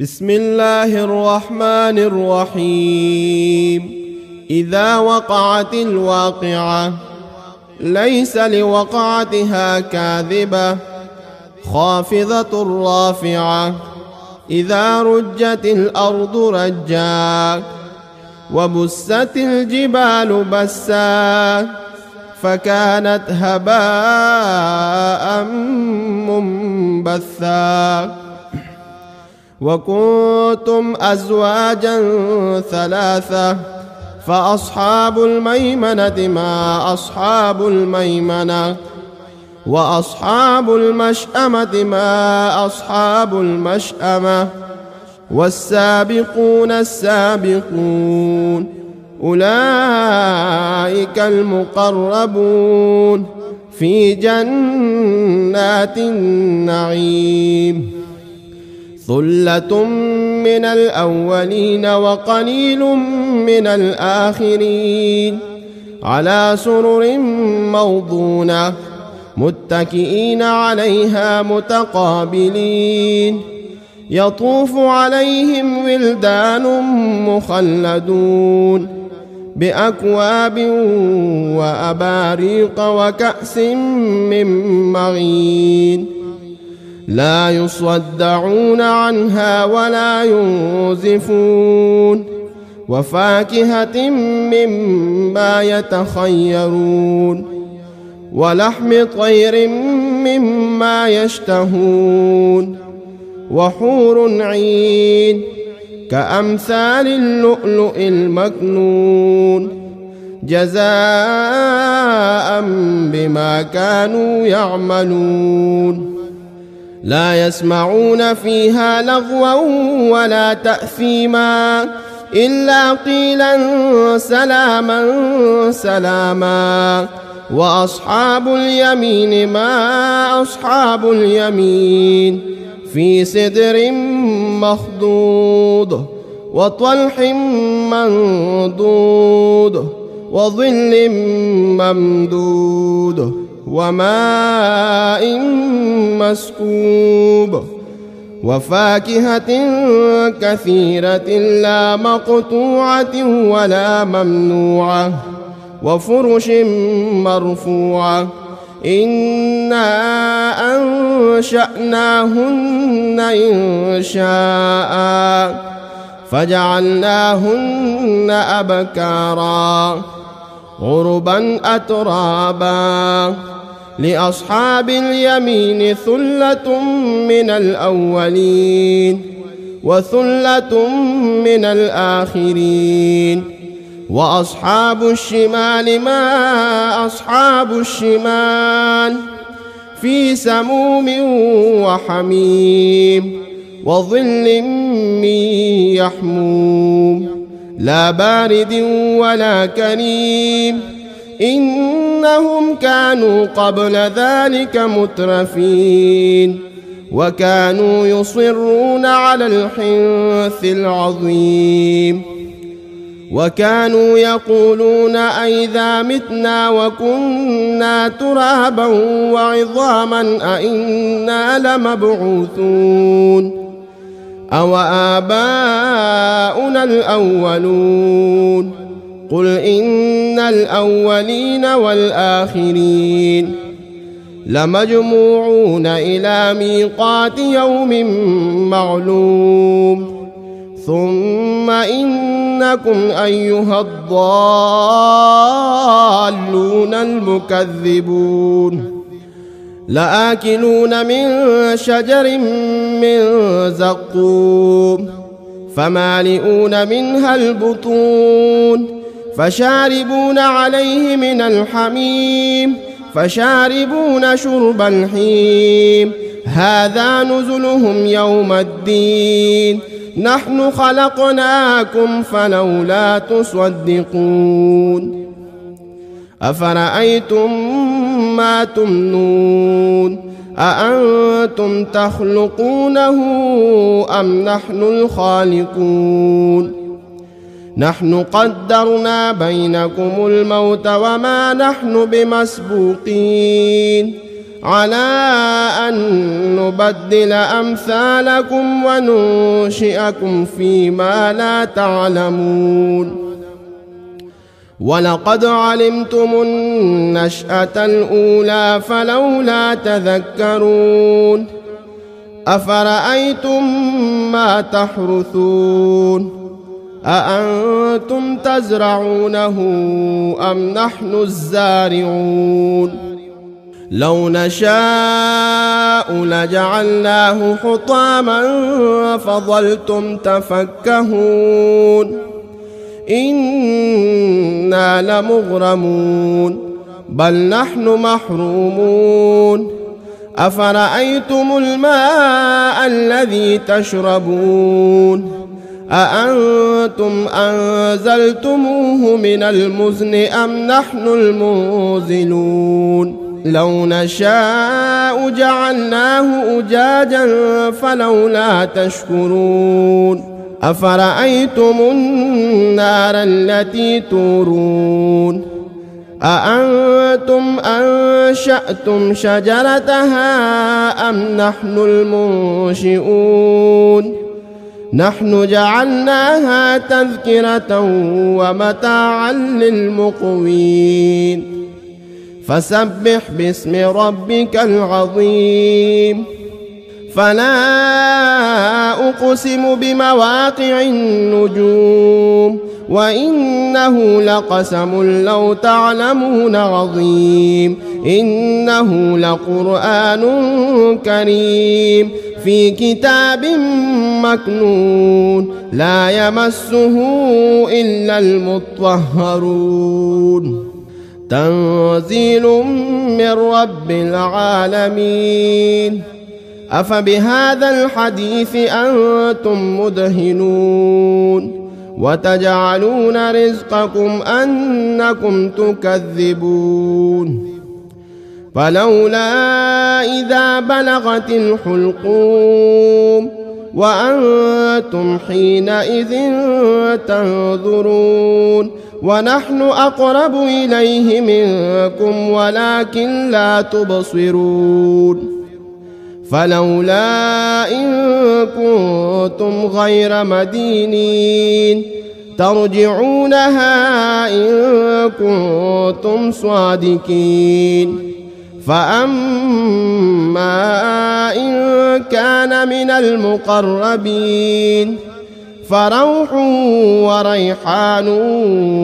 بسم الله الرحمن الرحيم. إذا وقعت الواقعة ليس لوقعتها كاذبة خافضة رافعة. إذا رجت الأرض رجا وبست الجبال بسا فكانت هباء منبثا. وكنتم أزواجا ثلاثة فأصحاب الميمنة ما أصحاب الميمنة وأصحاب المشأمة ما أصحاب المشأمة والسابقون السابقون أولئك المقربون في جنات النعيم. ثلة من الأولين وقليل من الآخرين على سرر موضونة متكئين عليها متقابلين. يطوف عليهم ولدان مخلدون بأكواب وأباريق وكأس من معين لا يصدعون عنها ولا ينزفون. وفاكهة مما يتخيرون ولحم طير مما يشتهون. وحور عين كأمثال اللؤلؤ المكنون جزاء بما كانوا يعملون. لا يسمعون فيها لغوا ولا تأثيما إلا قيلا سلاما سلاما. وأصحاب اليمين ما أصحاب اليمين في سدر مخضود وطلح منضود وظل ممدود وماء مسكوب. وفاكهة كثيرة لا مقطوعة ولا ممنوعة وفرش مرفوعة. إنا أنشأناهن إنشاء فجعلناهن أبكارا عربا أترابا. لأصحاب اليمين ثلة من الأولين وثلة من الآخرين. وأصحاب الشمال ما أصحاب الشمال في سموم وحميم وظل من يحموم لا بارد ولا كريم. إنهم كانوا قبل ذلك مترفين وكانوا يصرون على الحنث العظيم. وكانوا يقولون أئذا متنا وكنا ترابا وعظاما أئنا لمبعوثون أو آباؤنا الأولون. قل إن الأولين والآخرين لمجموعون إلى ميقات يوم معلوم. ثم إنكم أيها الضالون المكذبون لآكلون من شجر من زقوم فمالئون منها البطون فشاربون عليه من الحميم فشاربون شرب الحيم. هذا نزلهم يوم الدين نحن خلقناكم فلولا تصدقون. أفرأيتم ما تمنون أأنتم تخلقونه أم نحن الخالقون. نحن قدرنا بينكم الموت وما نحن بمسبوقين على أن نبدل أمثالكم وننشئكم فيما لا تعلمون ولقد علمتم النشأة الأولى فلولا تذكرون أفرأيتم ما تحرثون أأنتم تزرعونه أم نحن الزارعون لو نشاء لجعلناه حطاما فظلتم تفكهون إنا لمغرمون بل نحن محرومون أفرأيتم الماء الذي تشربون أأنتم أنزلتموه من المزن أم نحن المنزلون لو نشاء جعلناه أجاجا فلولا تشكرون أفرأيتم النار التي تورون أأنتم أنشأتم شجرتها أم نحن المنشئون نحن جعلناها تذكرة ومتاعا للمقوين فسبح باسم ربك العظيم فلا أقسم بمواقع النجوم وإنه لقسم لو تعلمون عظيم إنه لقرآن كريم في كتاب مكنون لا يمسه إلا المطهرون تنزيل من رب العالمين أفبهذا الحديث أنتم مدهنون وتجعلون رزقكم أنكم تكذبون فلولا إذا بلغت الحلقوم وأنتم حينئذ تنظرون ونحن أقرب إليه منكم ولكن لا تبصرون فلولا إن كنتم غير مدينين ترجعونها إن كنتم صادقين فأما إن كان من المقربين فروح وريحان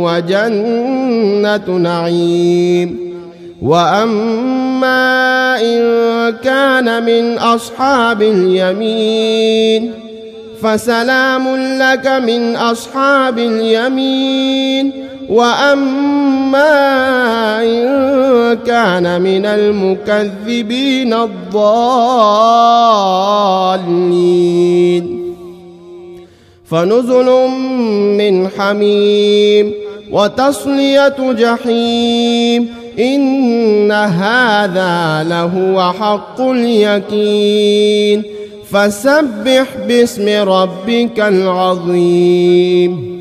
وجنة نعيم وأما إن كان من أصحاب اليمين فسلام لك من أصحاب اليمين وأما إن كان من المكذبين الضالين فنزل من حميم وتصلية جحيم إن هذا لهو حق اليقين فسبح باسم ربك العظيم